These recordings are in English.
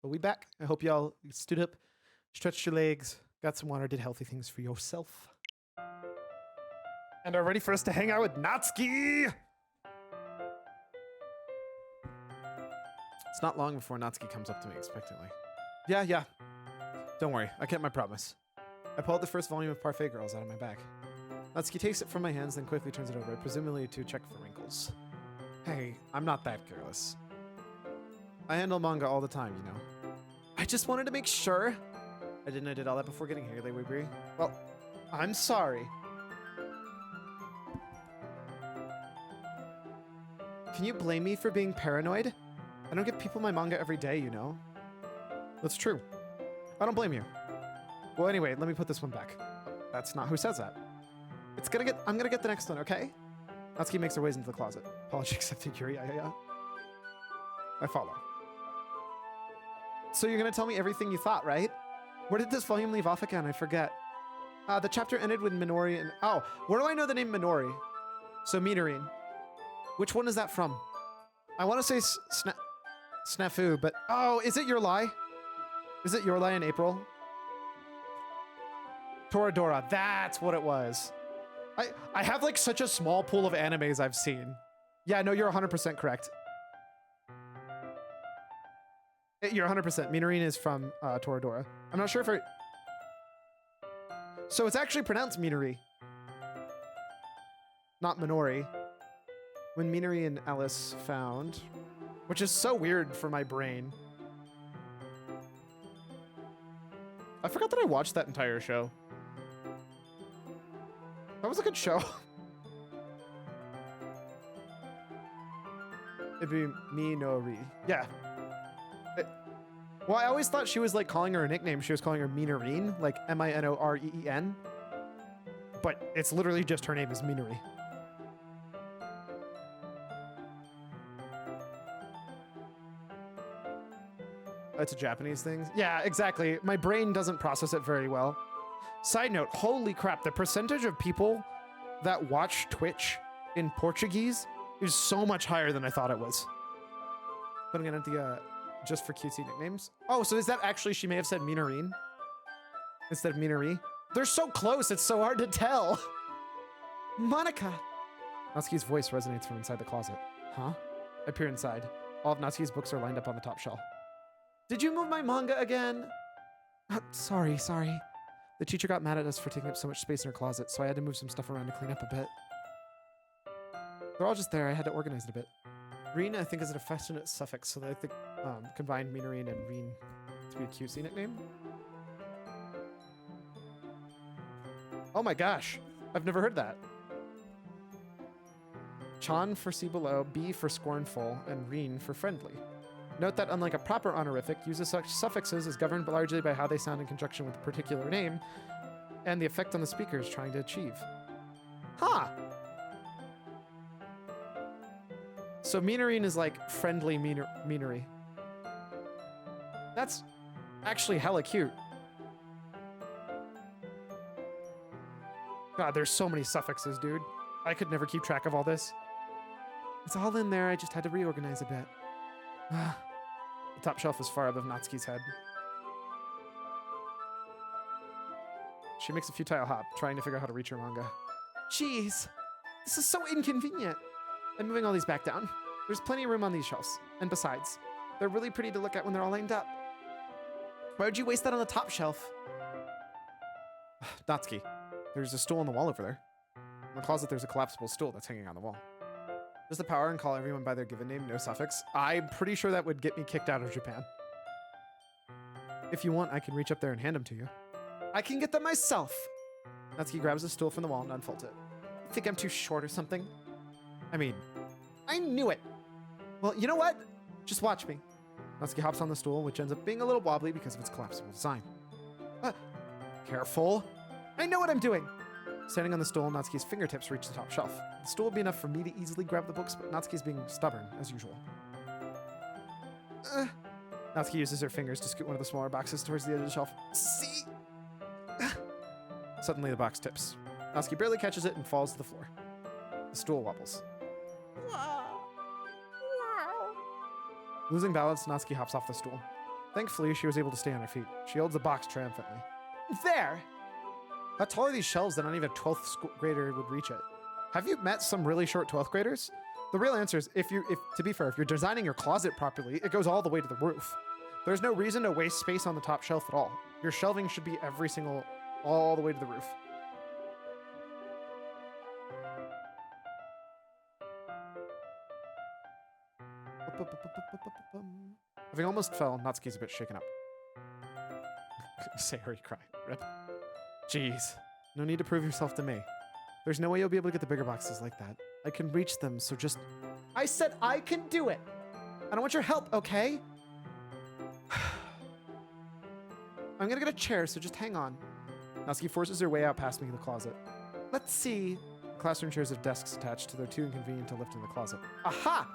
Are we back? I hope y'all stood up, stretched your legs, got some water, did healthy things for yourself. And are ready for us to hang out with Natsuki! It's not long before Natsuki comes up to me expectantly. Yeah. Don't worry, I kept my promise. I pulled the first volume of Parfait Girls out of my bag. Natsuki takes it from my hands, then quickly turns it over, presumably to check for wrinkles. Hey, I'm not that careless. I handle manga all the time, you know. I just wanted to make sure. I did all that before getting here, Weebri. Well, I'm sorry. Can you blame me for being paranoid? I don't give people my manga every day, you know. That's true. I don't blame you. Well, anyway, let me put this one back. That's not who says that. I'm gonna get the next one, okay? Natsuki makes her ways into the closet. Apology accepted, Yuri. Yeah. I follow. So you're gonna tell me everything you thought, right? Where did this volume leave off again? I forget. The chapter ended with Minori and... Oh, where do I know the name Minori? So Minarine. Which one is that from? I want to say Snafu, but... Oh, is it Your Lie? Is it Your Lie in April? Toradora. That's what it was. I have like such a small pool of animes I've seen. Yeah, no, you're 100% correct. You're 100%. Minarine is from Toradora. I'm not sure if So it's actually pronounced Minari. Not Minori. When Minari and Alice found... Which is so weird for my brain. I forgot that I watched that entire show. That was a good show. It'd be Minori. Yeah. Well, I always thought she was like calling her a nickname. She was calling her Minarine, like Minoreen. But it's literally just her name is Minari. It's a Japanese thing. Yeah, exactly. My brain doesn't process it very well. Side note, holy crap, the percentage of people that watch Twitch in Portuguese is so much higher than I thought it was. Putting it at the, just for cutesy nicknames. Oh, so is that actually, she may have said Minarine instead of Minari? They're so close, it's so hard to tell. Monika. Natsuki's voice resonates from inside the closet. Huh? I peer inside. All of Natsuki's books are lined up on the top shelf. Did you move my manga again? Sorry. The teacher got mad at us for taking up so much space in her closet, so I had to move some stuff around to clean up a bit. They're all just there. I had to organize it a bit. Reen, I think, is an affectionate suffix, so that I think combined Minarine and Reen to be a cutesy nickname. Oh my gosh, I've never heard that. Chan for see below, B for scornful, and Reen for friendly. Note that unlike a proper honorific, use of such suffixes is governed largely by how they sound in conjunction with a particular name and the effect on the speaker is trying to achieve. Huh! So Minarine is like friendly Minari. That's actually hella cute. God, there's so many suffixes, dude. I could never keep track of all this. It's all in there, I just had to reorganize a bit. The top shelf is far above Natsuki's head. She makes a futile hop, trying to figure out how to reach her manga. Jeez, this is so inconvenient. I'm moving all these back down. There's plenty of room on these shelves. And besides, they're really pretty to look at when they're all lined up. Why would you waste that on the top shelf? Natsuki, there's a stool on the wall over there. In the closet, there's a collapsible stool that's hanging on the wall. Does the power and call everyone by their given name, no suffix? I'm pretty sure that would get me kicked out of Japan. If you want, I can reach up there and hand them to you. I can get them myself. Natsuki grabs a stool from the wall and unfolds it. You think I'm too short or something? I mean, I knew it. Well, you know what? Just watch me. Natsuki hops on the stool, which ends up being a little wobbly because of its collapsible design. Careful. I know what I'm doing. Standing on the stool, Natsuki's fingertips reach the top shelf. The stool would be enough for me to easily grab the books, but Natsuki's being stubborn, as usual. Natsuki uses her fingers to scoot one of the smaller boxes towards the edge of the shelf. See? Suddenly, the box tips. Natsuki barely catches it and falls to the floor. The stool wobbles. Losing balance, Natsuki hops off the stool. Thankfully, she was able to stay on her feet. She holds the box triumphantly. There! How tall are these shelves that not even a 12th grader would reach it? Have you met some really short 12th graders? The real answer is, to be fair, if you're designing your closet properly, it goes all the way to the roof. There's no reason to waste space on the top shelf at all. Your shelving should be all the way to the roof. Having almost fell, Natsuki's a bit shaken up. Sayori cry. Rip. Jeez. No need to prove yourself to me. There's no way you'll be able to get the bigger boxes like that. I can reach them, so just... I said I can do it! I don't want your help, okay? I'm gonna get a chair, so just hang on. Natsuki forces her way out past me in the closet. Let's see. Classroom chairs have desks attached, so they're too inconvenient to lift in the closet. Aha!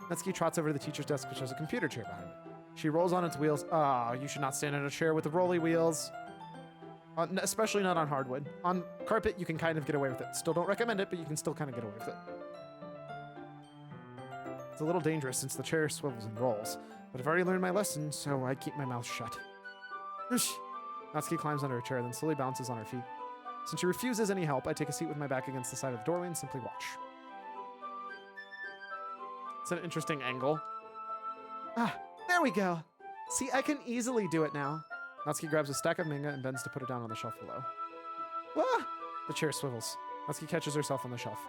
Natsuki trots over to the teacher's desk, which has a computer chair behind it. She rolls on its wheels. Ah, you should not stand in a chair with the rolly wheels. Especially not on hardwood. On carpet, you can kind of get away with it. Still don't recommend it, but you can still kind of get away with it. It's a little dangerous since the chair swivels and rolls, but I've already learned my lesson, so I keep my mouth shut. Whoosh. Natsuki climbs under a chair, then slowly bounces on her feet. Since she refuses any help, I take a seat with my back against the side of the doorway and simply watch. It's an interesting angle. Ah, there we go. See, I can easily do it now. Natsuki grabs a stack of manga and bends to put it down on the shelf below. Ah! The chair swivels. Natsuki catches herself on the shelf.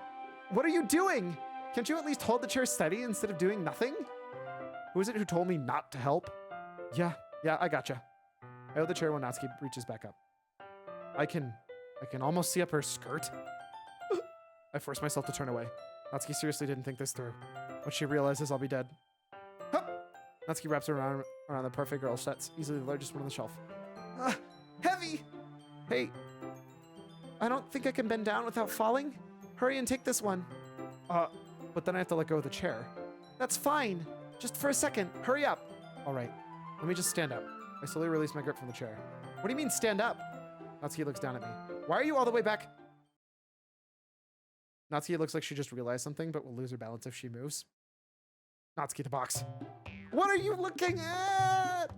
What are you doing? Can't you at least hold the chair steady instead of doing nothing? Who is it who told me not to help? Yeah, I gotcha. I hold the chair when Natsuki reaches back up. I can almost see up her skirt. I force myself to turn away. Natsuki seriously didn't think this through. When she realizes I'll be dead. Hup! Natsuki wraps her arm around the perfect girl sets, easily the largest one on the shelf. Heavy! Hey, I don't think I can bend down without falling. Hurry and take this one. But then I have to let go of the chair. That's fine. Just for a second. Hurry up. All right, let me just stand up. I slowly release my grip from the chair. What do you mean stand up? Natsuki looks down at me. Why are you all the way back? Natsuki looks like she just realized something, but will lose her balance if she moves. Natsuki, the box. What are you looking at?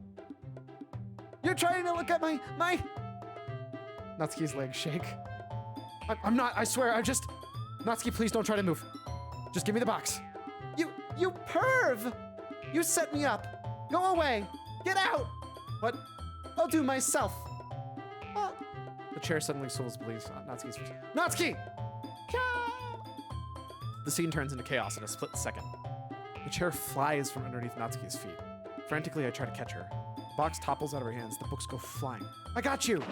You're trying to look at my... Natsuki's legs shake. I'm not, I swear, Natsuki, please don't try to move. Just give me the box. You perv! You set me up. Go away. Get out. What? I'll do myself. The chair suddenly swivels, believes Natsuki's face. Natsuki! The scene turns into chaos in a split second. The chair flies from underneath Natsuki's feet. Frantically, I try to catch her. The box topples out of her hands. The books go flying. I got you!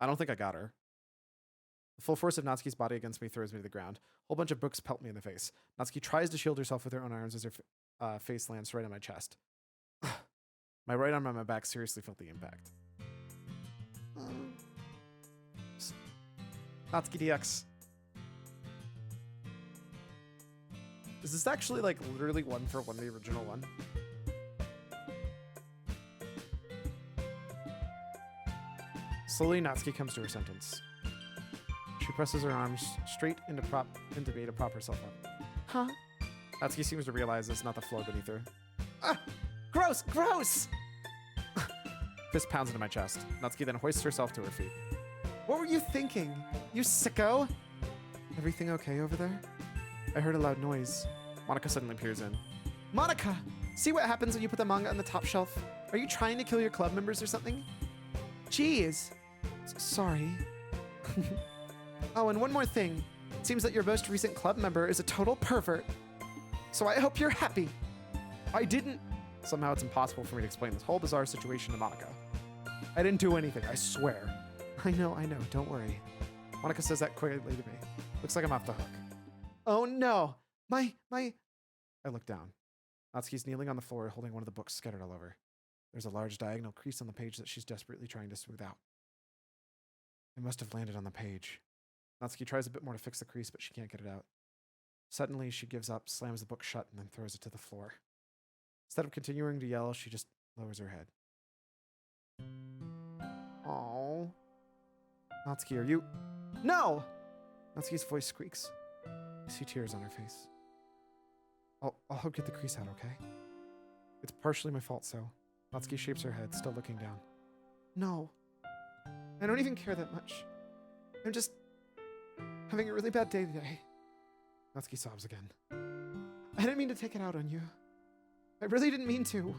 I don't think I got her. The full force of Natsuki's body against me throws me to the ground. A whole bunch of books pelt me in the face. Natsuki tries to shield herself with her own arms as her face lands right on my chest. My right arm on my back seriously felt the impact. Natsuki DX. Is this actually like literally one for one, the original one? Slowly, Natsuki comes to her sentence. She presses her arms straight into me to prop herself up. Huh? Natsuki seems to realize it's not the floor beneath her. Ah! Gross! Gross! Fist pounds into my chest. Natsuki then hoists herself to her feet. What were you thinking? You sicko? Everything okay over there? I heard a loud noise. Monika suddenly peers in. Monika! See what happens when you put the manga on the top shelf? Are you trying to kill your club members or something? Jeez. Sorry. Oh, and one more thing. It seems that your most recent club member is a total pervert. So I hope you're happy. I didn't... Somehow it's impossible for me to explain this whole bizarre situation to Monika. I didn't do anything, I swear. I know, don't worry. Monika says that quietly to me. Looks like I'm off the hook. Oh no! My... I look down. Natsuki's kneeling on the floor, holding one of the books scattered all over. There's a large diagonal crease on the page that she's desperately trying to smooth out. It must have landed on the page. Natsuki tries a bit more to fix the crease, but she can't get it out. Suddenly, she gives up, slams the book shut, and then throws it to the floor. Instead of continuing to yell, she just lowers her head. Oh. Natsuki, are you... No! Natsuki's voice squeaks. I see tears on her face. I'll help get the crease out, okay? It's partially my fault, so Natsuki shakes her head, still looking down. No. I don't even care that much. I'm just having a really bad day today. Natsuki sobs again. I didn't mean to take it out on you. I really didn't mean to.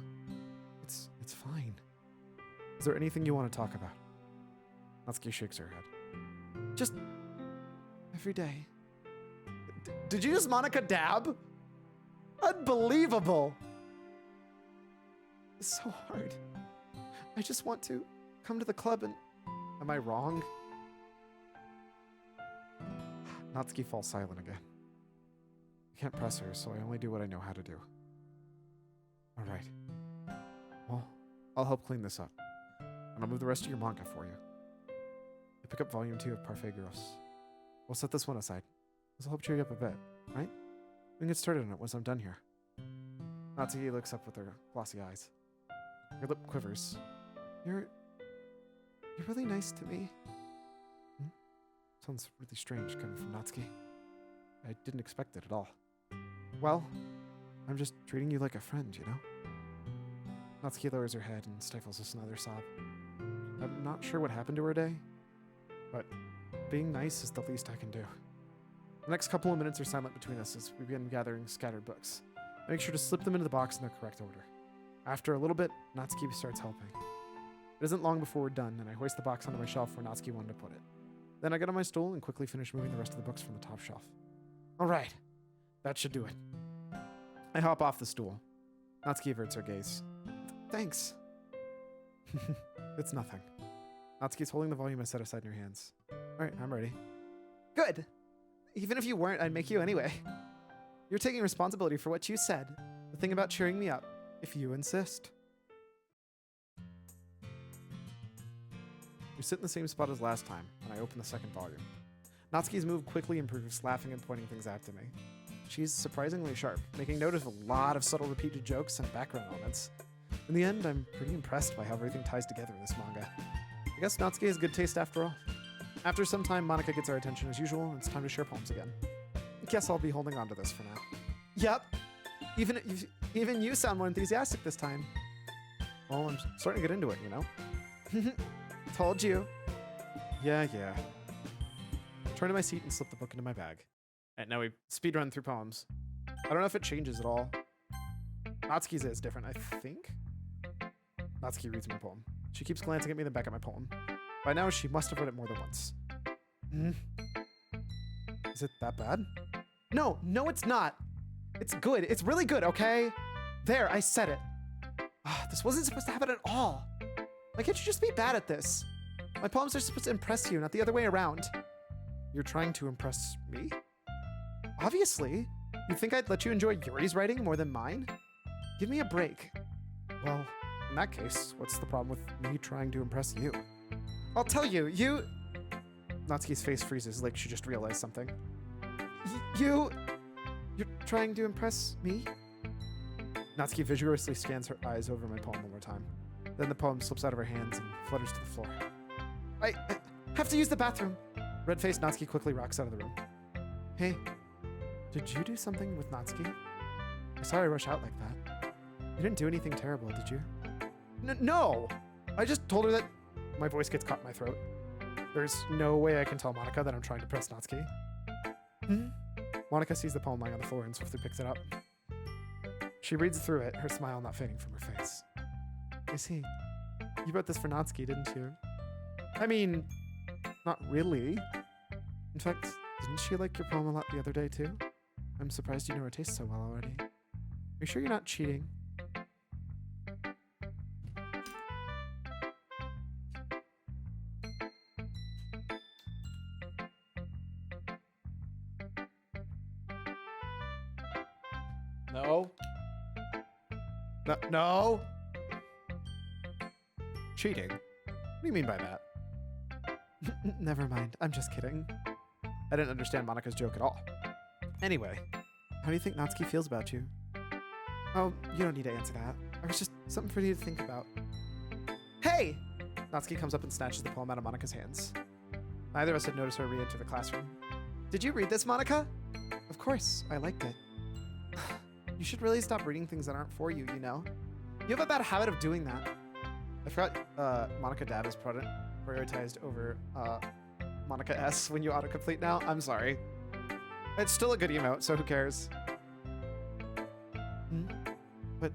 It's fine. Is there anything you want to talk about? Natsuki shakes her head. Just every day. Did you just Monika dab? Unbelievable. It's so hard. I just want to come to the club and... Am I wrong? Natsuki falls silent again. I can't press her, so I only do what I know how to do. All right. Well, I'll help clean this up. And I'll move the rest of your manga for you. I pick up volume 2 of Parfait Girls. We'll set this one aside. This will help cheer you up a bit, right? We can get started on it once I'm done here. Natsuki looks up with her glossy eyes. Her lip quivers. You're really nice to me. Sounds really strange coming from Natsuki. I didn't expect it at all. Well, I'm just treating you like a friend, you know? Natsuki lowers her head and stifles another sob. I'm not sure what happened to her day, but being nice is the least I can do. The next couple of minutes are silent between us as we begin gathering scattered books. I make sure to slip them into the box in the correct order. After a little bit, Natsuki starts helping. It isn't long before we're done, and I hoist the box onto my shelf where Natsuki wanted to put it. Then I get on my stool and quickly finish moving the rest of the books from the top shelf. All right, that should do it. I hop off the stool. Natsuki averts her gaze. Thanks. It's nothing. Natsuki's holding the volume I set aside in her hands. All right, I'm ready. Good. Even if you weren't, I'd make you anyway. You're taking responsibility for what you said. The thing about cheering me up, if you insist. We sit in the same spot as last time, and I open the second volume. Natsuki's mood quickly improves, laughing and pointing things out to me. She's surprisingly sharp, making note of a lot of subtle repeated jokes and background elements. In the end, I'm pretty impressed by how everything ties together in this manga. I guess Natsuki has good taste after all. After some time, Monika gets our attention as usual, and it's time to share poems again. I guess I'll be holding on to this for now. Yep. Even you sound more enthusiastic this time. Well, I'm starting to get into it, you know? Told you. Yeah. Turn to my seat and slip the book into my bag. And now we speed run through poems. I don't know if it changes at all. Natsuki's is different, I think. Natsuki reads my poem. She keeps glancing at me, then back at my poem. By now, she must have read it more than once. Is it that bad? No, it's not. It's good. It's really good, okay? There, I said it. This wasn't supposed to happen at all. Why can't you just be bad at this? My poems are supposed to impress you, not the other way around. You're trying to impress me? Obviously. You think I'd let you enjoy Yuri's writing more than mine? Give me a break. Well, in that case, what's the problem with me trying to impress you? I'll tell you, Natsuki's face freezes like she just realized something. You're trying to impress me? Natsuki vigorously scans her eyes over my poem one more time. Then the poem slips out of her hands and flutters to the floor. I have to use the bathroom. Red-faced Natsuki quickly rocks out of the room. Hey, did you do something with Natsuki? I saw her rush out like that. You didn't do anything terrible, did you? No! I just told her that... My voice gets caught in my throat. There's no way I can tell Monika that I'm trying to press Natsuki. Monika sees the poem lying on the floor and swiftly picks it up. She reads through it, her smile not fading from her face. I see. You wrote this for Natsuki, didn't you? I mean, not really. In fact, didn't she like your poem a lot the other day, too? I'm surprised you know her taste so well already. Are you sure you're not cheating? No. Cheating? What do you mean by that? Never mind. I'm just kidding. I didn't understand Monika's joke at all. Anyway, how do you think Natsuki feels about you? Oh, you don't need to answer that. It was just something for you to think about. Hey! Natsuki comes up and snatches the poem out of Monika's hands. Neither of us had noticed her re-enter the classroom. Did you read this, Monika? Of course. I liked it. You should really stop reading things that aren't for you, you know? You have a bad habit of doing that. I forgot Monika Dab is prioritized over Monika S when you autocomplete now. I'm sorry. It's still a good emote, so who cares? But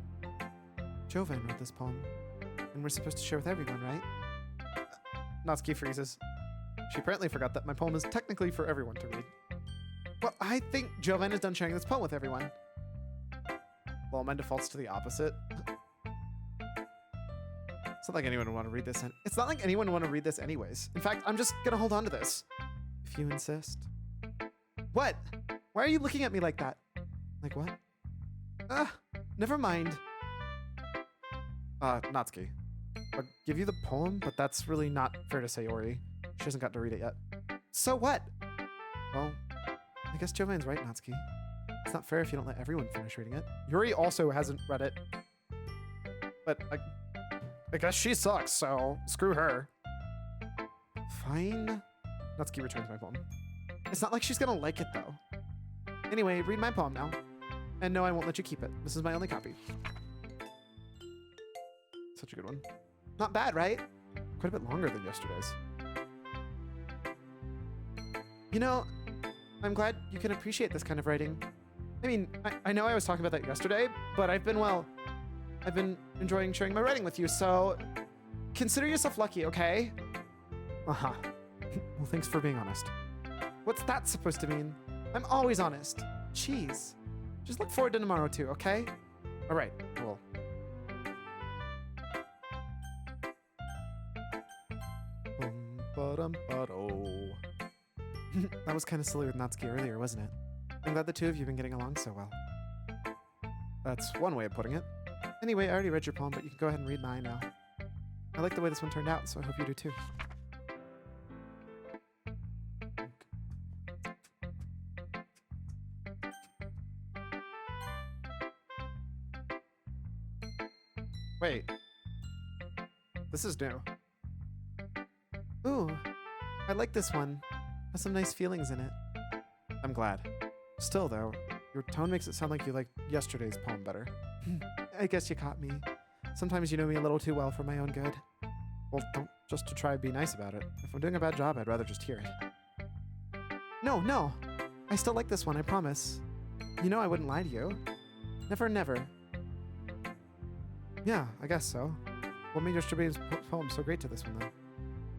Jovine wrote this poem, and we're supposed to share with everyone, right? Natsuki freezes. She apparently forgot that my poem is technically for everyone to read. Well, I think Jovine is done sharing this poem with everyone. Well, mine defaults to the opposite. It's not like anyone would want to read this. It's not like anyone would want to read this anyways. In fact, I'm just gonna hold on to this. If you insist. What? Why are you looking at me like that? Like what? Never mind. Natsuki. I'll give you the poem, but that's really not fair to Sayori. She hasn't got to read it yet. So what? Well, I guess Jovine's right, Natsuki. It's not fair if you don't let everyone finish reading it. Yuri also hasn't read it. But I guess she sucks, so screw her. Fine. Natsuki returns my poem. It's not like she's gonna like it, though. Anyway, read my poem now. And no, I won't let you keep it. This is my only copy. Such a good one. Not bad, right? Quite a bit longer than yesterday's. You know, I'm glad you can appreciate this kind of writing. I mean, I know I was talking about that yesterday, but I've been enjoying sharing my writing with you, so consider yourself lucky, okay? Uh-huh. Well, thanks for being honest. What's that supposed to mean? I'm always honest. Jeez. Just look forward to tomorrow too, okay? All right, cool. That was kind of silly with Natsuki earlier, wasn't it? I'm glad the two of you have been getting along so well. That's one way of putting it. Anyway, I already read your poem, but you can go ahead and read mine now. I like the way this one turned out, so I hope you do too. Wait. This is new. Ooh, I like this one. Has some nice feelings in it. I'm glad. Still, though, your tone makes it sound like you liked yesterday's poem better. I guess you caught me. Sometimes you know me a little too well for my own good. Well, don't just to try and be nice about it. If I'm doing a bad job, I'd rather just hear it. No. I still like this one, I promise. You know I wouldn't lie to you. Never, never. Yeah, I guess so. What made yesterday's poem so great to this one, then?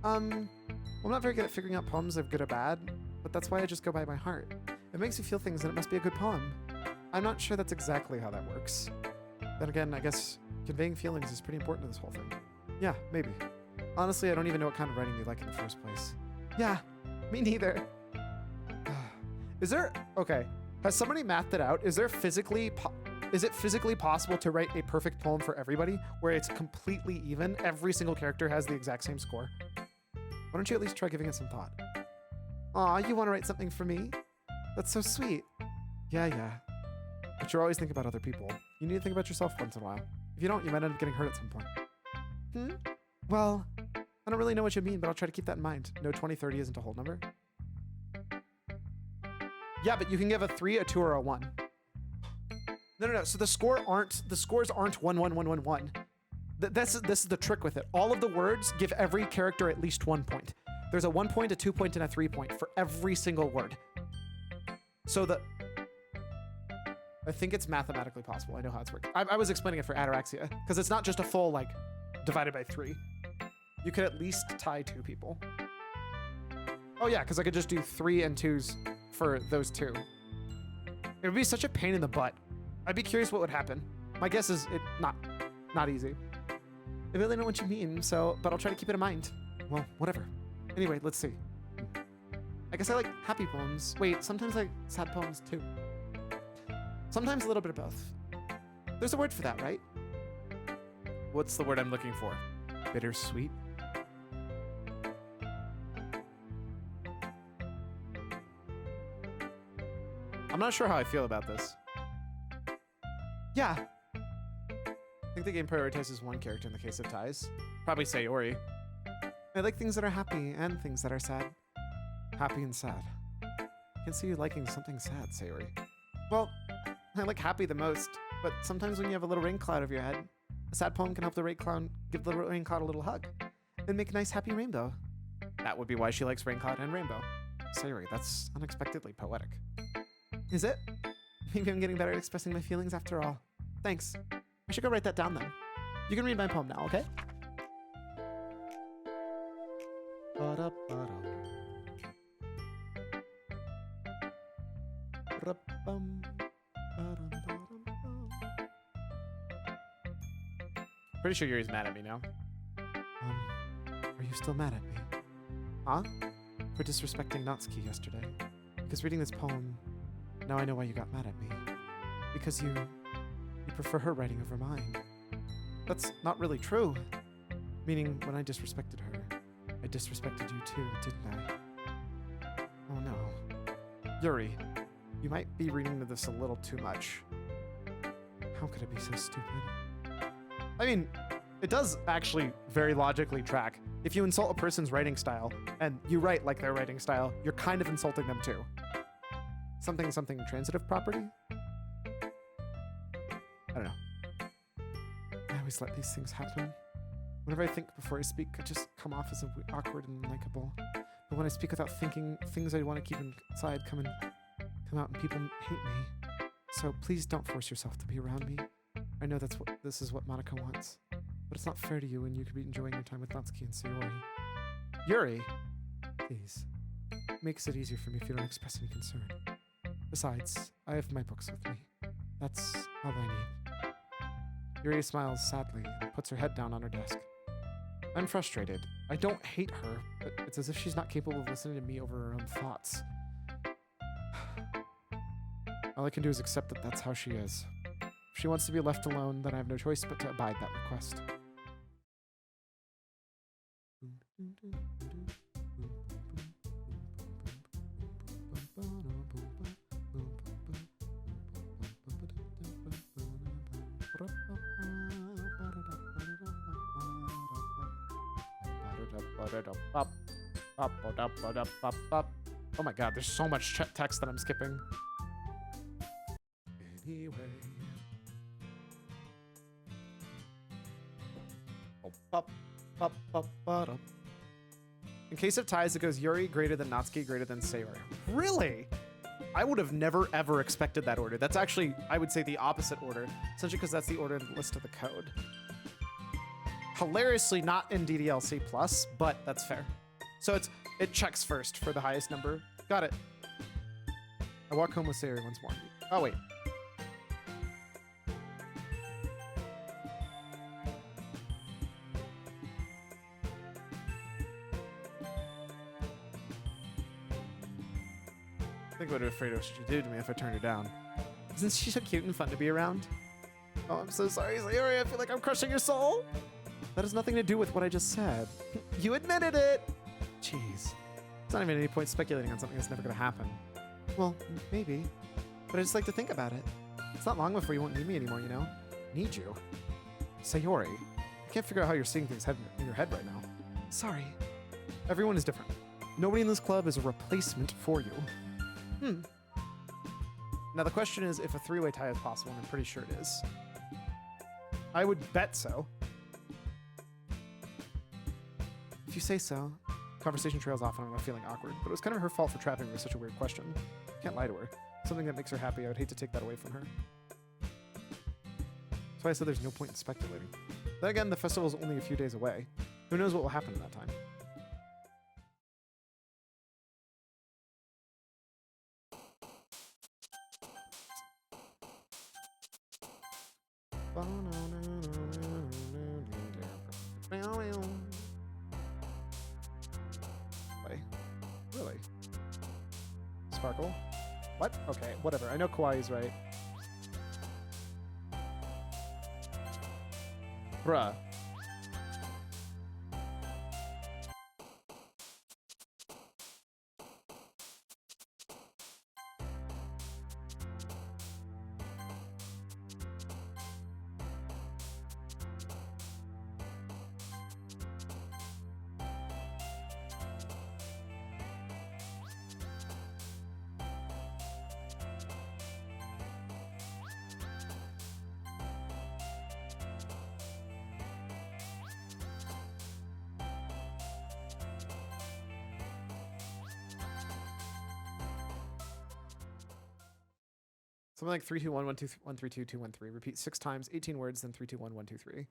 Well, I'm not very good at figuring out poems if good or bad, but that's why I just go by my heart. It makes you feel things and it must be a good poem. I'm not sure that's exactly how that works. Then again, I guess conveying feelings is pretty important to this whole thing. Yeah, maybe. Honestly, I don't even know what kind of writing you like in the first place. Yeah, me neither. Okay, has somebody mathed it out? Is it physically possible to write a perfect poem for everybody where it's completely even? Every single character has the exact same score. Why don't you at least try giving it some thought? Aw, you want to write something for me? That's so sweet. Yeah. But you're always thinking about other people. You need to think about yourself once in a while. If you don't, you might end up getting hurt at some point. Well, I don't really know what you mean, but I'll try to keep that in mind. No, 2030 isn't a whole number. Yeah, but you can give a 3, a 2, or a 1. No. So the scores aren't 1, 1, 1, 1, 1. This is the trick with it. All of the words give every character at least 1 point. There's a 1 point, a 2 point, and a 3 point for every single word. So I think it's mathematically possible. I know how it's working. I was explaining it for ataraxia because it's not just a full divided by 3. You could at least tie 2 people. Oh yeah, because I could just do 3 and 2s for those 2. It would be such a pain in the butt. I'd be curious what would happen. My guess is it not easy. I really know what you mean, but I'll try to keep it in mind. Well, whatever. Anyway, let's see. I guess I like happy poems. Wait, sometimes I like sad poems too. Sometimes a little bit of both. There's a word for that, right? What's the word I'm looking for? Bittersweet? I'm not sure how I feel about this. Yeah. I think the game prioritizes one character in the case of ties. Probably Sayori. I like things that are happy and things that are sad. Happy and sad. I can see you liking something sad, Sayori. Well, I like happy the most, but sometimes when you have a little rain cloud over your head, A sad poem can help the rain cloud give the rain cloud a little hug and make a nice happy rainbow. That would be why she likes rain cloud and rainbow. Sayori, that's unexpectedly poetic. Is it? Maybe I'm getting better at expressing my feelings after all. Thanks. I should go write that down then. You can read my poem now, okay? Pretty sure Yuri's mad at me now. Are you still mad at me? Huh? For disrespecting Natsuki yesterday. Because reading this poem, now I know why you got mad at me. Because you prefer her writing over mine. That's not really true. Meaning, when I disrespected her, I disrespected you too, didn't I? Oh no. Yuri, you might be reading this a little too much. How could I be so stupid? I mean, it does actually very logically track. If you insult a person's writing style, and you write like their writing style, you're kind of insulting them too. Something transitive property? I don't know. I always let these things happen. Whenever I think before I speak, I just come off as awkward and unlikable. But when I speak without thinking, things I want to keep inside come out and people hate me. So please don't force yourself to be around me. I know this is what Monika wants. But it's not fair to you when you could be enjoying your time with Natsuki and Sayori. Yuri! Please. It makes it easier for me if you don't express any concern. Besides, I have my books with me. That's all I need. Yuri smiles sadly and puts her head down on her desk. I'm frustrated. I don't hate her, but it's as if she's not capable of listening to me over her own thoughts. All I can do is accept that that's how she is. If she wants to be left alone, then I have no choice but to abide that request. Oh my god, there's so much text that I'm skipping. Anyway. In case of ties, it goes Yuri greater than Natsuki greater than Sayori. Really? I would have never ever expected that order. That's actually, I would say, the opposite order, essentially because that's the order in the list of the code. Hilariously not in DDLC plus, but that's fair. So it checks first for the highest number. Got it. I walk home with Sayori once more. Oh wait. I think what I'm afraid of what she did to me if I turned her down. Isn't she so cute and fun to be around? Oh, I'm so sorry, Sayori. I feel like I'm crushing your soul. That has nothing to do with what I just said. You admitted it. Jeez. It's not even any point speculating on something that's never going to happen. Well, maybe. But I just like to think about it. It's not long before you won't need me anymore, you know? Need you? Sayori, I can't figure out how you're seeing things in your head right now. Sorry. Everyone is different. Nobody in this club is a replacement for you. Now the question is if a three-way tie is possible, and I'm pretty sure it is. I would bet so. If you say so. Conversation trails off and I'm feeling awkward, but it was kind of her fault for trapping me with such a weird question. Can't lie to her. Something that makes her happy, I would hate to take that away from her. That's why I said there's no point in speculating. Then again, the festival's only a few days away. Who knows what will happen in that time? Really? Sparkle? What? Okay, whatever. I know Kawaii's right. Bruh. Something like 3, 2, 1, 1, 2, 1, 3, 2, 2, 1, 3. Repeat 6 times, 18 words, then 3, 2, 1, 1, 2, 3.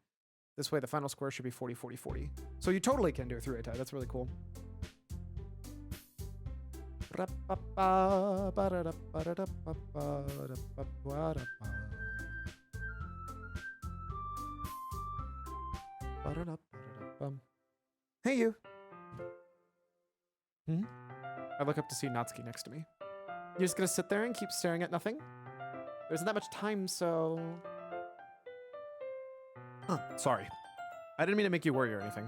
This way, the final score should be 40, 40, 40. So you totally can do a three-way tie. That's really cool. Hey, you. I look up to see Natsuki next to me. You're just gonna sit there and keep staring at nothing? There isn't that much time, so... Sorry. I didn't mean to make you worry or anything.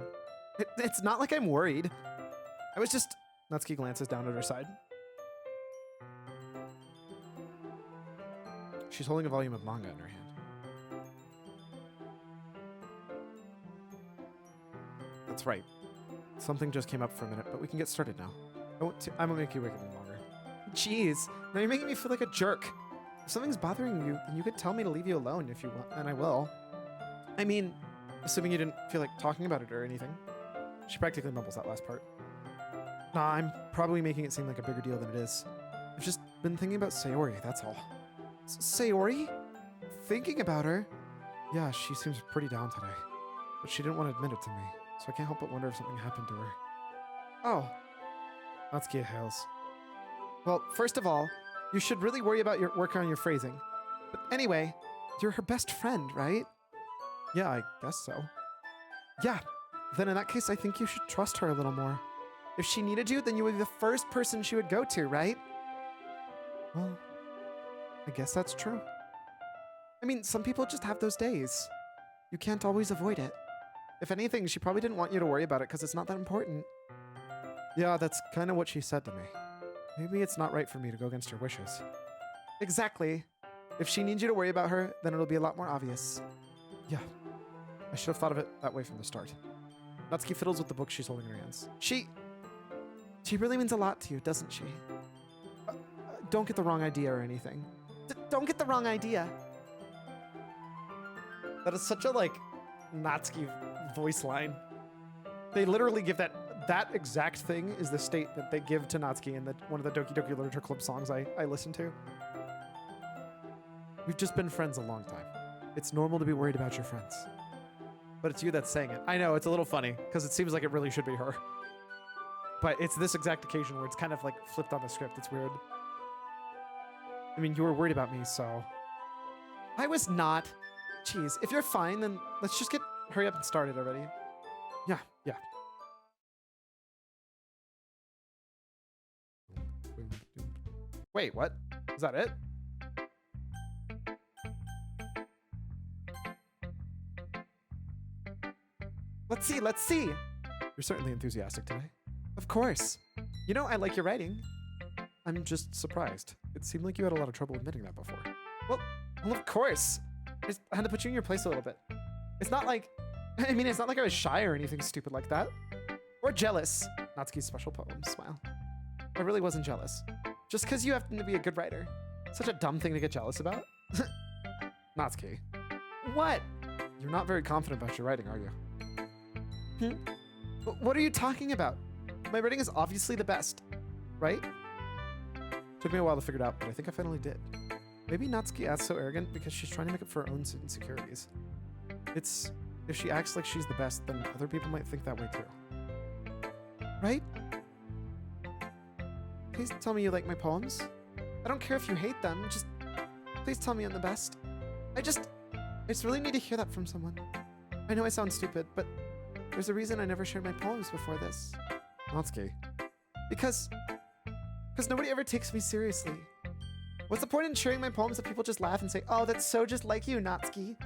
It's not like I'm worried. I was just... Natsuki glances down at her side. She's holding a volume of manga in her hand. That's right. Something just came up for a minute, but we can get started now. I won't make you wait any longer. Jeez, now you're making me feel like a jerk. If something's bothering you, then you could tell me to leave you alone if you want, and I will. I mean, assuming you didn't feel like talking about it or anything. She practically mumbles that last part. Nah, I'm probably making it seem like a bigger deal than it is. I've just been thinking about Sayori, that's all. Sayori? Thinking about her? Yeah, she seems pretty down today. But she didn't want to admit it to me, so I can't help but wonder if something happened to her. Oh. Natsuki hails. Well, first of all, you should really worry about your work on your phrasing. But anyway, you're her best friend, right? Yeah, I guess so. Yeah, then in that case, I think you should trust her a little more. If she needed you, then you would be the first person she would go to, right? Well, I guess that's true. I mean, some people just have those days. You can't always avoid it. If anything, she probably didn't want you to worry about it because it's not that important. Yeah, that's kind of what she said to me. Maybe it's not right for me to go against her wishes. Exactly. If she needs you to worry about her, then it'll be a lot more obvious. Yeah, I should have thought of it that way from the start. Natsuki fiddles with the book she's holding in her hands. She really means a lot to you, doesn't she? Don't get the wrong idea or anything. Don't get the wrong idea. That is such a, like, Natsuki voice line. They literally give that exact thing is the state that they give to Natsuki in one of the Doki Doki Literature Club songs I listen to. We've just been friends a long time. It's normal to be worried about your friends. But it's you that's saying it. I know, it's a little funny, because it seems like it really should be her. But it's this exact occasion where it's kind of like flipped on the script. It's weird. I mean, you were worried about me, so... I was not. Jeez, if you're fine, then let's just hurry up and start it already. Yeah. Wait, what? Is that it? Let's see. You're certainly enthusiastic today. Of course. You know, I like your writing. I'm just surprised. It seemed like you had a lot of trouble admitting that before. Well, of course. I had to put you in your place a little bit. It's not like I was shy or anything stupid like that. Or jealous. Natsuki's special poem, smile. I really wasn't jealous. Just because you happen to be a good writer. Such a dumb thing to get jealous about. Natsuki. What? You're not very confident about your writing, are you? What are you talking about? My writing is obviously the best, right? Took me a while to figure it out, but I think I finally did. Maybe Natsuki acts so arrogant because she's trying to make up for her own insecurities. If she acts like she's the best, then other people might think that way too. Right? Please tell me you like my poems. I don't care if you hate them, just please tell me I'm the best. I just really need to hear that from someone. I know I sound stupid, but there's a reason I never shared my poems before this. Natsuki. Because nobody ever takes me seriously. What's the point in sharing my poems if people just laugh and say, oh, that's so just like you, Natsuki?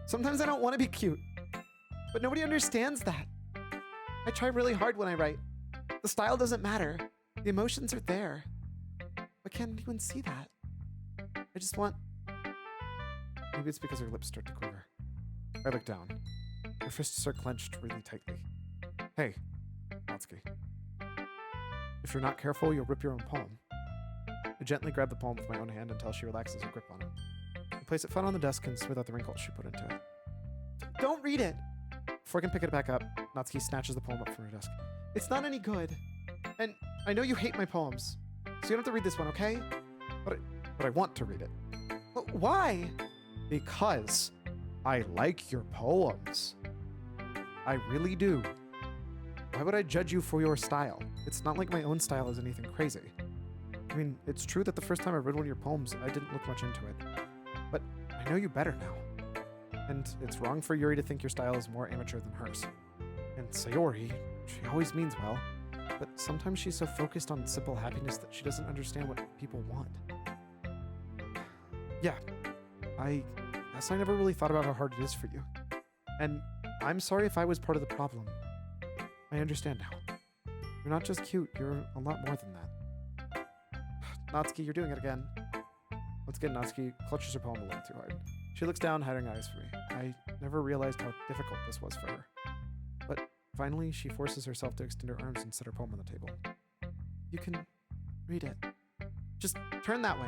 Sometimes I don't want to be cute, but nobody understands that. I try really hard when I write. The style doesn't matter. The emotions are there. But can't anyone see that? I just want... Maybe it's because her lips start to quiver. I look down. Her fists are clenched really tightly. Hey, Natsuki. If you're not careful, you'll rip your own poem. I gently grab the poem with my own hand until she relaxes her grip on it. I place it flat on the desk and smooth out the wrinkles she put into it. Don't read it! Before I can pick it back up, Natsuki snatches the poem up from her desk. It's not any good. And I know you hate my poems. So you don't have to read this one, okay? But I want to read it. Why? Because I like your poems. I really do. Why would I judge you for your style? It's not like my own style is anything crazy. I mean, it's true that the first time I read one of your poems, I didn't look much into it. But I know you better now. And it's wrong for Yuri to think your style is more amateur than hers. And Sayori, she always means well, but sometimes she's so focused on simple happiness that she doesn't understand what people want. Yeah, I guess I never really thought about how hard it is for you. And I'm sorry if I was part of the problem. I understand now. You're not just cute, you're a lot more than that. Natsuki, you're doing it again. Once again, Natsuki clutches her poem a little too hard. She looks down, hiding eyes for me. I never realized how difficult this was for her. But finally, she forces herself to extend her arms and set her poem on the table. You can read it. Just turn that way.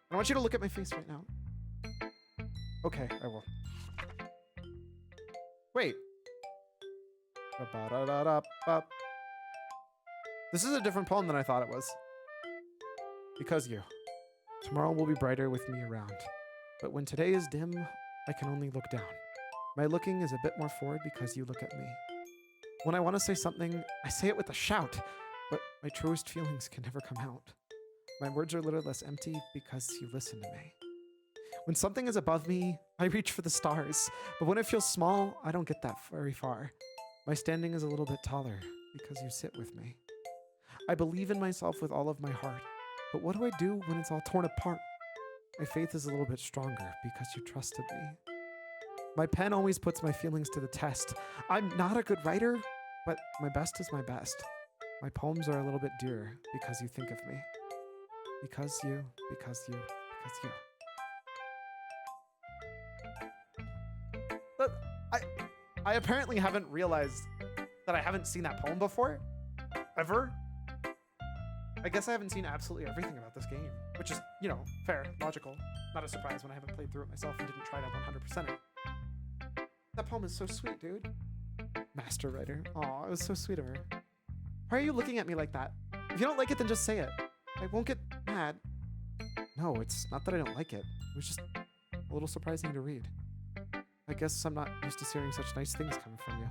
I want you to look at my face right now. Okay, I will. Wait. This is a different poem than I thought it was. Because you. Tomorrow will be brighter with me around. But when today is dim, I can only look down. My looking is a bit more forward because you look at me. When I want to say something, I say it with a shout, but my truest feelings can never come out. My words are a little less empty because you listen to me. When something is above me, I reach for the stars, but when it feels small, I don't get that very far. My standing is a little bit taller because you sit with me. I believe in myself with all of my heart, but what do I do when it's all torn apart? My faith is a little bit stronger because you trusted me. My pen always puts my feelings to the test. I'm not a good writer, but my best is my best. My poems are a little bit dearer because you think of me. Because you. But I apparently haven't realized that I haven't seen that poem before. Ever. I guess I haven't seen absolutely everything about this game, which is, you know, fair, logical. Not a surprise when I haven't played through it myself and didn't try to 100% it. That poem is so sweet, dude. Master writer. Aw, it was so sweet of her. Why are you looking at me like that? If you don't like it, then just say it. I won't get mad. No, it's not that I don't like it. It was just a little surprising to read. I guess I'm not used to hearing such nice things coming from you.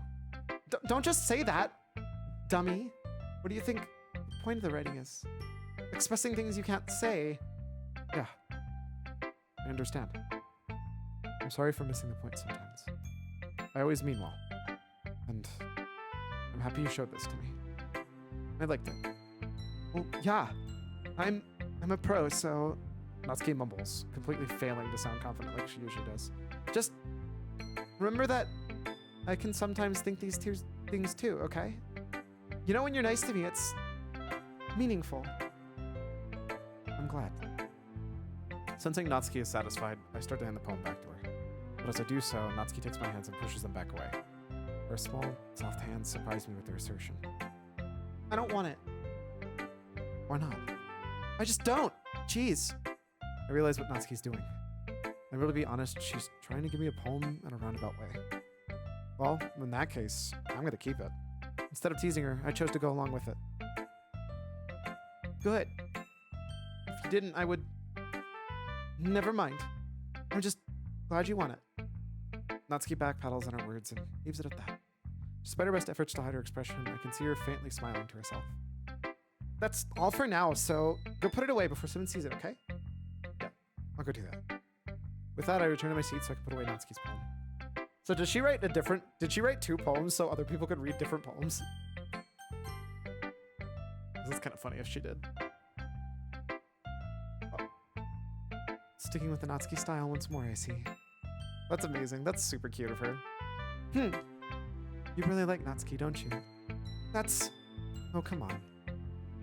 Don't just say that, dummy. What do you think the point of the writing is? Expressing things you can't say. Yeah, I understand. I'm sorry for missing the point sometimes. I always mean well. And I'm happy you showed this to me. I liked it. Well, yeah. I'm a pro, so... Natsuki mumbles, completely failing to sound confident like she usually does. Just remember that I can sometimes think these things too, okay? You know, when you're nice to me, it's meaningful. I'm glad. Sensing Natsuki is satisfied, I start to hand the poem back to her. But as I do so, Natsuki takes my hands and pushes them back away. Her small, soft hands surprise me with their assertion. I don't want it. Why not? I just don't. Jeez. I realize what Natsuki's doing. And really, to be honest, she's trying to give me a poem in a roundabout way. Well, in that case, I'm going to keep it. Instead of teasing her, I chose to go along with it. Good. If you didn't, I would... Never mind. I'm just glad you want it. Natsuki backpedals on her words and leaves it at that. Despite her best efforts to hide her expression, I can see her faintly smiling to herself. That's all for now, so go put it away before someone sees it, okay? Yeah, I'll go do that. With that, I return to my seat so I can put away Natsuki's poem. So did she write two poems so other people could read different poems? This is kind of funny if she did. Oh. Sticking with the Natsuki style once more, I see. That's amazing. That's super cute of her. You really like Natsuki, don't you? That's... Oh, come on.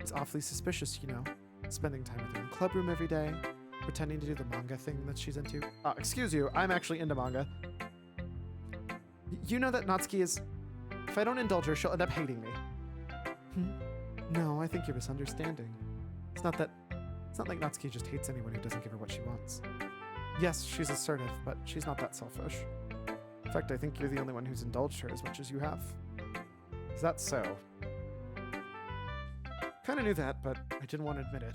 It's awfully suspicious, you know. Spending time with her in the club room every day, pretending to do the manga thing that she's into. Excuse you, I'm actually into manga. You know that Natsuki is... If I don't indulge her, she'll end up hating me. No, I think you're misunderstanding. It's not like Natsuki just hates anyone who doesn't give her what she wants. Yes, she's assertive, but she's not that selfish. In fact, I think you're the only one who's indulged her as much as you have. Is that so? Kind of knew that, but I didn't want to admit it.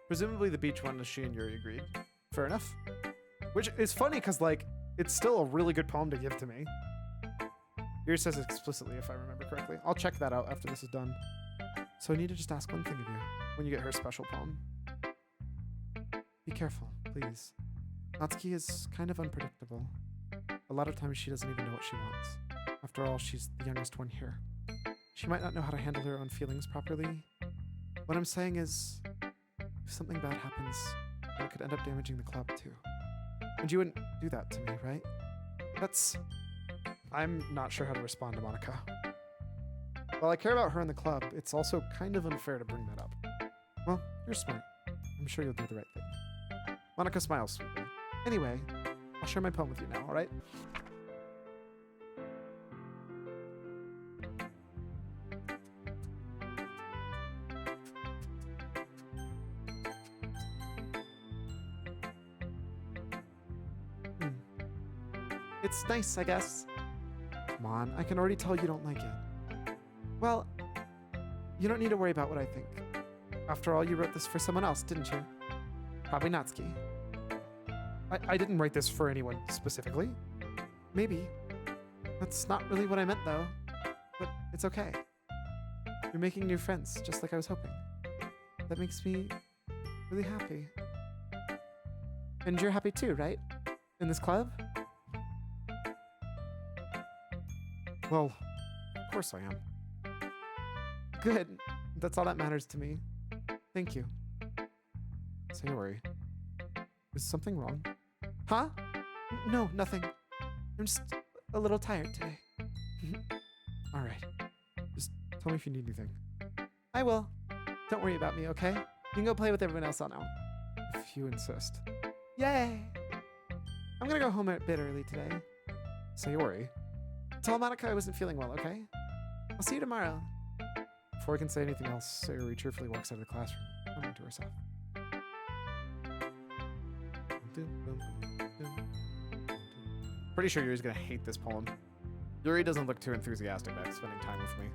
Presumably the beach one is she and Yuri agreed. Fair enough. Which is funny because, like, it's still a really good poem to give to me. Yuri says it explicitly, if I remember correctly. I'll check that out after this is done. So I need to just ask one thing of you when you get her special poem. Be careful, please. Natsuki is kind of unpredictable. A lot of times she doesn't even know what she wants. After all, she's the youngest one here. She might not know how to handle her own feelings properly. What I'm saying is, if something bad happens, it could end up damaging the club too. And you wouldn't do that to me, right? I'm not sure how to respond to Monika. While I care about her and the club, it's also kind of unfair to bring that up. Well, you're smart. I'm sure you'll do the right thing. Monika smiles sweetly. Anyway, I'll share my poem with you now, alright? It's nice, I guess. Come on, I can already tell you don't like it. Well, you don't need to worry about what I think. After all, you wrote this for someone else, didn't you? Probably Natsuki. I didn't write this for anyone specifically. Maybe. That's not really what I meant, though. But it's okay. You're making new friends, just like I was hoping. That makes me really happy. And you're happy too, right? In this club? Well, of course I am. Good. That's all that matters to me. Thank you. Sayori. Is something wrong? Huh? No, nothing. I'm just a little tired today. Alright. Just tell me if you need anything. I will. Don't worry about me, okay? You can go play with everyone else now. If you insist. Yay! I'm gonna go home a bit early today. Sayori. Tell Monika I wasn't feeling well, okay? I'll see you tomorrow. Before I can say anything else, Sayori cheerfully walks out of the classroom, humming to herself. Pretty sure Yuri's gonna hate this poem. Yuri doesn't look too enthusiastic about spending time with me.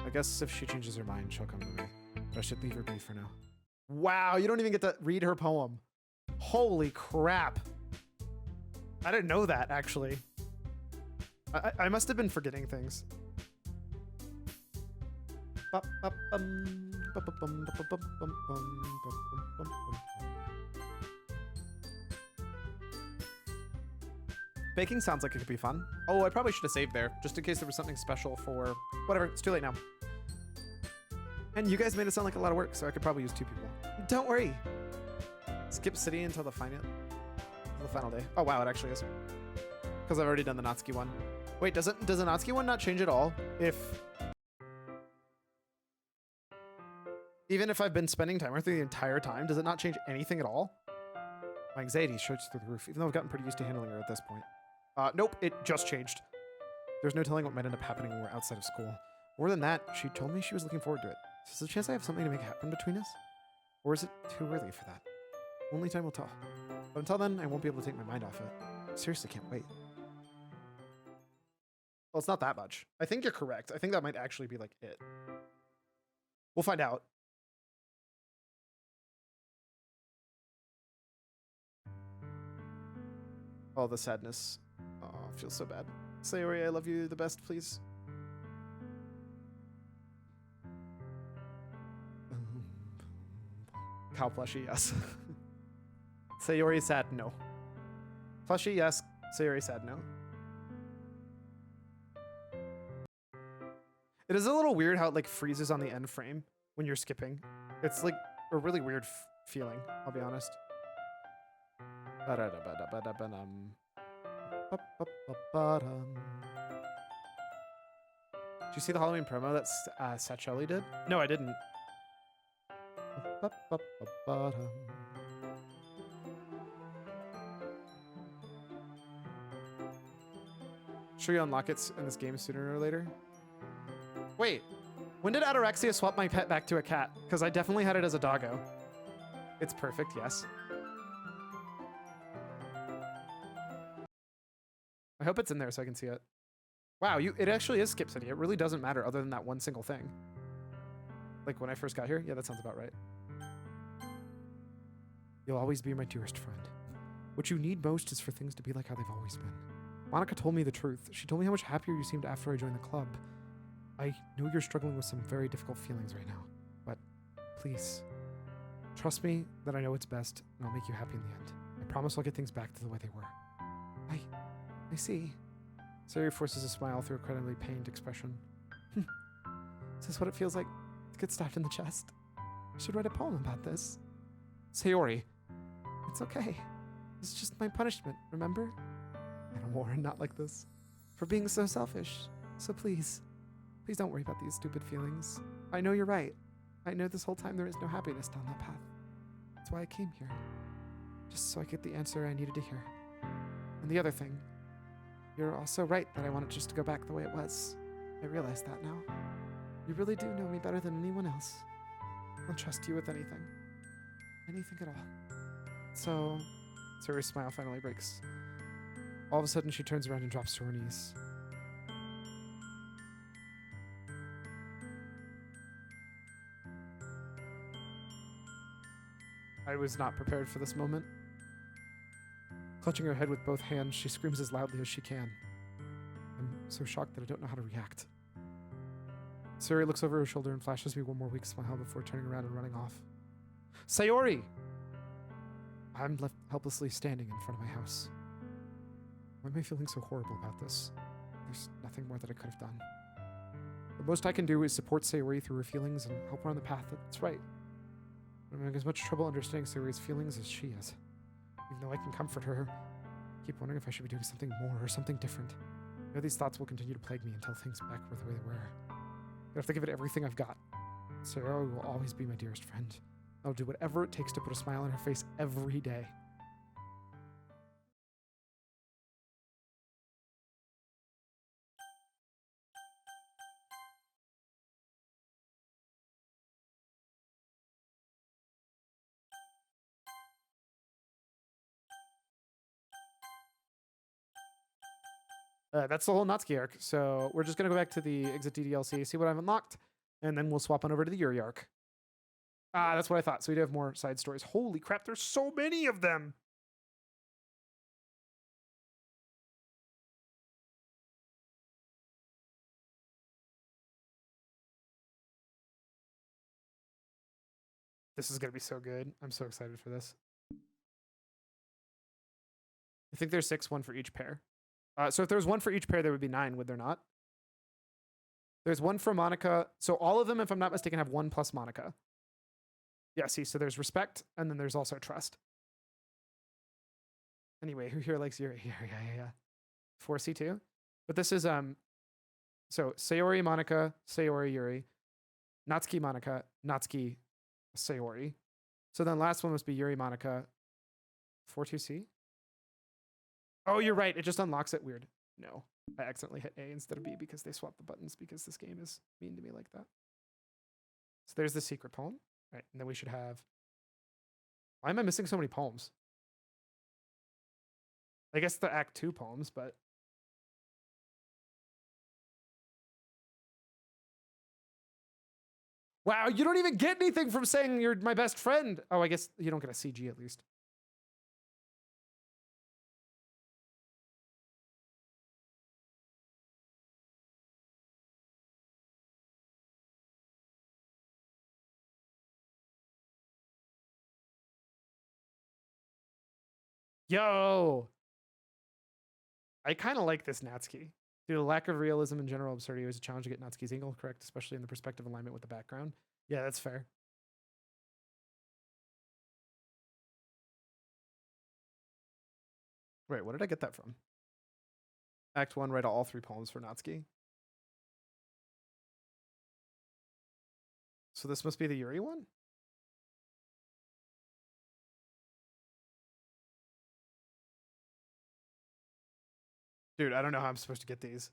I guess if she changes her mind, she'll come to me. But I should leave her be for now. Wow, you don't even get to read her poem. Holy crap. I didn't know that, actually. I must have been forgetting things. Baking sounds like it could be fun. Oh, I probably should have saved there, just in case there was something special for... Whatever, it's too late now. And you guys made it sound like a lot of work, so I could probably use 2 people. Don't worry. Skip city until the final day. Oh wow, it actually is. Because I've already done the Natsuki one. Wait, does the Natsuki one not change at all? Even if I've been spending time with her the entire time, does it not change anything at all? My anxiety shoots through the roof, even though I've gotten pretty used to handling her at this point. Nope, it just changed. There's no telling what might end up happening when we're outside of school. More than that, she told me she was looking forward to it. So there's a chance I have something to make happen between us? Or is it too early for that? Only time will tell. But until then, I won't be able to take my mind off it. I seriously can't wait. Well, it's not that much. I think you're correct. I think that might actually be like it. We'll find out. Oh, the sadness. Oh, I feel so bad. Sayori, I love you the best, please. Cow plushie, yes. Sayori sad, no. Plushie, yes. Sayori sad, no. It is a little weird how it like freezes on the end frame when you're skipping. It's like a really weird feeling, I'll be honest. Do you see the Halloween promo that Sayori did? No, I didn't. Sure you unlock it in this game sooner or later? Wait, when did Ataraxia swap my pet back to a cat? Because I definitely had it as a doggo. It's perfect, yes. I hope it's in there so I can see it. Wow, it actually is Skip City. It really doesn't matter other than that one single thing. Like when I first got here? Yeah, that sounds about right. You'll always be my dearest friend. What you need most is for things to be like how they've always been. Monika told me the truth. She told me how much happier you seemed after I joined the club. I know you're struggling with some very difficult feelings right now, but please, trust me that I know what's best and I'll make you happy in the end. I promise I'll get things back to the way they were. I see. Sayori forces a smile through a incredibly pained expression. Is this what it feels like to get stabbed in the chest? I should write a poem about this. Sayori. It's okay. It's just my punishment, remember? I know, Warren, not like this. For being so selfish. So please don't worry about these stupid feelings. I know you're right. I know this whole time there is no happiness down that path. That's why I came here. Just so I get the answer I needed to hear. And the other thing, you're also right that I want it just to go back the way it was. I realize that now. You really do know me better than anyone else. I'll trust you with anything. Anything at all. So, Sayori's smile finally breaks. All of a sudden, she turns around and drops to her knees. I was not prepared for this moment. Clutching her head with both hands, she screams as loudly as she can. I'm so shocked that I don't know how to react. Sayori looks over her shoulder and flashes me one more weak smile before turning around and running off. Sayori! I'm left helplessly standing in front of my house. Why am I feeling so horrible about this? There's nothing more that I could have done. The most I can do is support Sayori through her feelings and help her on the path that's right. I'm having as much trouble understanding Sayori's feelings as she is. Even though I can comfort her, I keep wondering if I should be doing something more or something different. I know these thoughts will continue to plague me until things back were the way they were. I have to give it everything I've got. Sayori will always be my dearest friend. I'll do whatever it takes to put a smile on her face every day. That's the whole Natsuki arc. So we're just going to go back to the exit DDLC, see what I've unlocked, and then we'll swap on over to the Yuri arc. Ah, that's what I thought. So we do have more side stories. Holy crap, there's so many of them. This is going to be so good. I'm so excited for this. I think there's 6, one for each pair. So if there was one for each pair, there would be 9, would there not? There's one for Monika. So all of them, if I'm not mistaken, have 1 plus Monika. Yeah, see, so there's respect, and then there's also trust. Anyway, who here likes Yuri? Yeah. 4C2. But this is, so Sayori, Monika, Sayori, Yuri. Natsuki, Monika, Natsuki, Sayori. So then last one must be Yuri, Monika, 4-2C. Oh, you're right. It just unlocks it. Weird. No, I accidentally hit A instead of B because they swapped the buttons because this game is mean to me like that. So there's the secret poem. All right, and then we should have... Why am I missing so many poems? I guess the Act 2 poems, but... Wow, you don't even get anything from saying you're my best friend. Oh, I guess you don't get a CG at least. Yo! I kind of like this Natsuki. Due to the lack of realism and general absurdity, it was a challenge to get Natsuki's angle correct, especially in the perspective alignment with the background. Yeah, that's fair. Wait, what did I get that from? Act 1, write all 3 poems for Natsuki. So this must be the Yuri one? Dude, I don't know how I'm supposed to get these.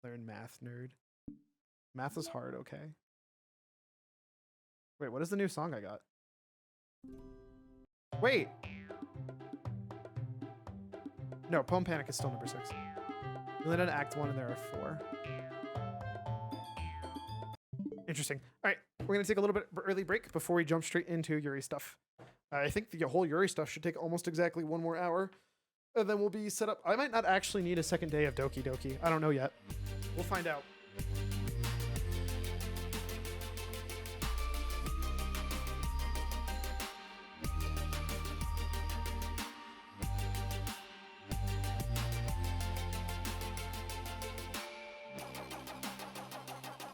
Learn math, nerd. Math is hard, okay. Wait, what is the new song I got? Wait! No, Poem Panic is still number 6. We only did Act 1 and there are 4. Interesting. All right, we're gonna take a little bit early break before we jump straight into Yuri stuff. I think the whole Yuri stuff should take almost exactly 1 more hour, and then we'll be set up. I might not actually need a second day of Doki Doki. I don't know yet. We'll find out.